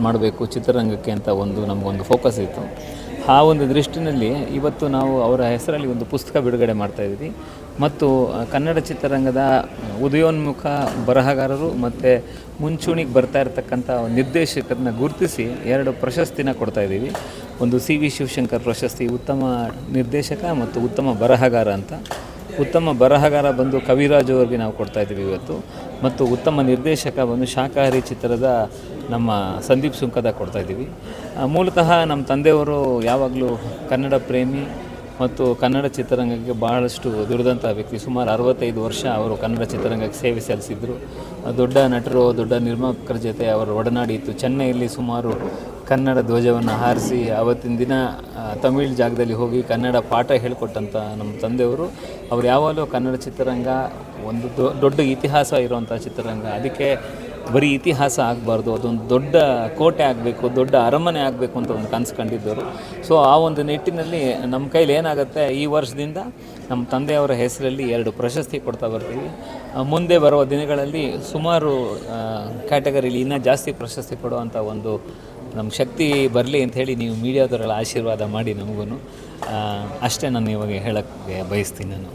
ಮಾಡಬೇಕು ಚಿತ್ರರಂಗಕ್ಕೆ ಅಂತ ನಮಗೊಂದು ಫೋಕಸ್ ಇತ್ತು. ಆ ಒಂದು ದೃಷ್ಟಿನಲ್ಲಿ ಇವತ್ತು ನಾವು ಅವರ ಹೆಸರಲ್ಲಿ ಒಂದು ಪುಸ್ತಕ ಬಿಡುಗಡೆ ಮಾಡ್ತಾಯಿದ್ವಿ ಮತ್ತು ಕನ್ನಡ ಚಿತ್ರರಂಗದ ಉದಯೋನ್ಮುಖ ಬರಹಗಾರರು ಮತ್ತು ಮುಂಚೂಣಿಗೆ ಬರ್ತಾ ಇರತಕ್ಕಂಥ ನಿರ್ದೇಶಕರನ್ನ ಗುರುತಿಸಿ 2 ಪ್ರಶಸ್ತಿನ ಕೊಡ್ತಾಯಿದ್ದೀವಿ. ಒಂದು ಸಿ ವಿ ಶಿವಶಂಕರ್ ಪ್ರಶಸ್ತಿ ಉತ್ತಮ ನಿರ್ದೇಶಕ ಮತ್ತು ಉತ್ತಮ ಬರಹಗಾರ ಅಂತ. ಉತ್ತಮ ಬರಹಗಾರ ಬಂದು ಕವಿರಾಜು ಅವ್ರಿಗೆ ನಾವು ಕೊಡ್ತಾಯಿದ್ದೀವಿ ಇವತ್ತು, ಮತ್ತು ಉತ್ತಮ ನಿರ್ದೇಶಕ ಬಂದು ಶಾಕಾಹಾರಿ ಚಿತ್ರದ ನಮ್ಮ ಸಂದೀಪ್ ಸುಂಕದ ಕೊಡ್ತಾಯಿದ್ದೀವಿ. ಮೂಲತಃ ನಮ್ಮ ತಂದೆಯವರು ಯಾವಾಗಲೂ ಕನ್ನಡ ಪ್ರೇಮಿ ಮತ್ತು ಕನ್ನಡ ಚಿತ್ರರಂಗಕ್ಕೆ ಬಹಳಷ್ಟು ದುಡಿದಂಥ ವ್ಯಕ್ತಿ. ಸುಮಾರು 65 ವರ್ಷ ಅವರು ಕನ್ನಡ ಚಿತ್ರರಂಗಕ್ಕೆ ಸೇವೆ ಸಲ್ಲಿಸಿದರು. ದೊಡ್ಡ ನಟರು, ದೊಡ್ಡ ನಿರ್ಮಾಪಕರ ಜೊತೆ ಅವರ ಒಡನಾಡಿ ಇತ್ತು. ಚೆನ್ನೈಯಲ್ಲಿ ಸುಮಾರು ಕನ್ನಡ ಧ್ವಜವನ್ನು ಹಾರಿಸಿ ಆವತ್ತಿನ ದಿನ ತಮಿಳ್ ಜಾಗದಲ್ಲಿ ಹೋಗಿ ಕನ್ನಡ ಪಾಠ ಹೇಳಿಕೊಟ್ಟಂಥ ನಮ್ಮ ತಂದೆಯವರು. ಅವ್ರು ಯಾವಾಗಲೂ ಕನ್ನಡ ಚಿತ್ರರಂಗ ಒಂದು ದೊಡ್ಡ ಇತಿಹಾಸ ಇರುವಂಥ ಚಿತ್ರರಂಗ, ಅದಕ್ಕೆ ಬರೀ ಇತಿಹಾಸ ಆಗಬಾರ್ದು, ಅದೊಂದು ದೊಡ್ಡ ಕೋಟೆ ಆಗಬೇಕು, ದೊಡ್ಡ ಅರಮನೆ ಆಗಬೇಕು ಅಂತ ಒಂದು ಕನಸು ಕಂಡಿದ್ದರು. ಸೊ ಆ ಒಂದು ನಿಟ್ಟಿನಲ್ಲಿ ನಮ್ಮ ಕೈಲಿ ಏನಾಗುತ್ತೆ, ಈ ವರ್ಷದಿಂದ ನಮ್ಮ ತಂದೆಯವರ ಹೆಸರಲ್ಲಿ 2 ಪ್ರಶಸ್ತಿ ಕೊಡ್ತಾ ಬರ್ತೀವಿ. ಮುಂದೆ ಬರುವ ದಿನಗಳಲ್ಲಿ ಸುಮಾರು ಕ್ಯಾಟಗರಿಲಿ ಇನ್ನೂ ಜಾಸ್ತಿ ಪ್ರಶಸ್ತಿ ಕೊಡುವಂಥ ಒಂದು ನಮ್ಮ ಶಕ್ತಿ ಬರಲಿ ಅಂಥೇಳಿ ನೀವು ಮೀಡಿಯಾದವರೆಲ್ಲ ಆಶೀರ್ವಾದ ಮಾಡಿ ನಮಗೂ. ಅಷ್ಟೇ ನಾನು ಇವಾಗ ಹೇಳೋಕ್ಕೆ ಬಯಸ್ತೀನಿ ನಾನು.